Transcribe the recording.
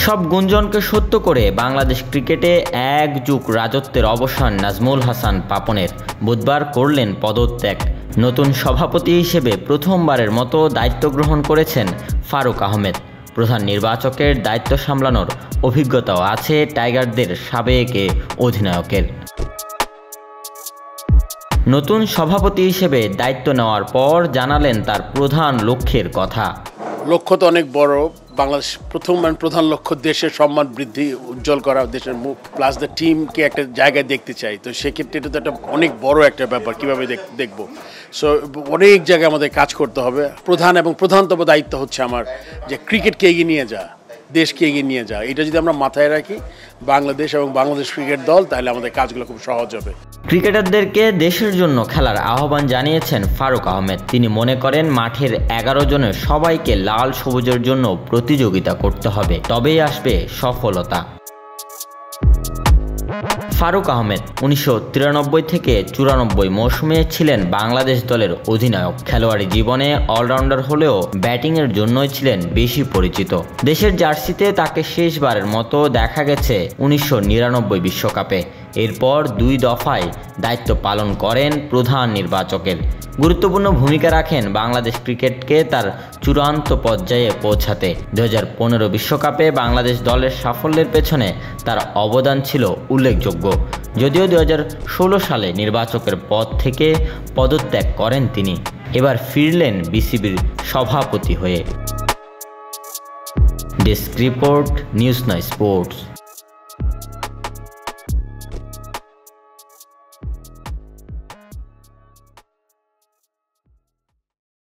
সব গুঞ্জনকে সত্য করে বাংলাদেশ ক্রিকেটে এক যুগ রাজত্বের অবসান নাজমুল হাসান পাপনের। বুধবার করলেন পদত্যাগ। নতুন সভাপতি হিসেবে প্রথমবারের মতো দায়িত্ব গ্রহণ করেছেন ফারুক আহমেদ। প্রধান নির্বাচকের দায়িত্ব সামলানোর অভিজ্ঞতাও আছে টাইগারদের সাবেক অধিনায়কের। নতুন সভাপতি হিসেবে দায়িত্ব নেওয়ার পর জানালেন তার প্রধান লক্ষ্যের কথা। লক্ষ্য তো অনেক বড়। বাংলাদেশ প্রধান লক্ষ্য দেশের সম্মান বৃদ্ধি, উজ্জ্বল করা, দেশের মুখ প্লাস দ্য টিমকে একটা জায়গায় দেখতে চাই। তো সেক্ষেত্রে এটা তো একটা অনেক বড় একটা ব্যাপার, কীভাবে দেখব। সো অনেক জায়গায় আমাদের কাজ করতে হবে। প্রধানতম দায়িত্ব হচ্ছে আমার যে ক্রিকেটকে এগিয়ে নিয়ে যাওয়া, দেশকে এগিয়ে নিয়ে যাওয়া। এটা যদি আমরা মাথায় রাখি বাংলাদেশ এবং বাংলাদেশ ক্রিকেট দল, তাহলে আমাদের কাজগুলো খুব সহজ হবে। ক্রিকেটারদেরকে দেশের জন্য খেলার আহ্বান জানিয়েছেন ফারুক আহমেদ। তিনি মনে করেন মাঠের ১১ জনের সবাইকে লাল সবুজের জন্য প্রতিযোগিতা করতে হবে, তবেই আসবে সফলতা। ফারুক আহমেদ ১৯৯৩ থেকে ৯৪ মৌসুমে ছিলেন বাংলাদেশ দলের অধিনায়ক। খেলোয়াড়ি জীবনে অলরাউন্ডার হলেও ব্যাটিংয়ের জন্যই ছিলেন বেশি পরিচিত। দেশের জার্সিতে তাকে শেষবারের মতো দেখা গেছে ১৯৯৯ বিশ্বকাপে। এরপর ২ দফায় দায়িত্ব পালন করেন প্রধান নির্বাচকের। গুরুত্বপূর্ণ ভূমিকা রাখেন বাংলাদেশ ক্রিকেটকে তার চূড়ান্ত পর্যায়ে পৌঁছাতে। ২০১৫ বিশ্বকাপে বাংলাদেশ দলের সাফল্যের পেছনে তার অবদান ছিল উল্লেখযোগ্য। যদিও ২০১৬ সালে নির্বাচকের পদ থেকে পদত্যাগ করেন তিনি। এবার ফিরলেন বিসিবির সভাপতি হয়ে। Desk report, news ৯ sports.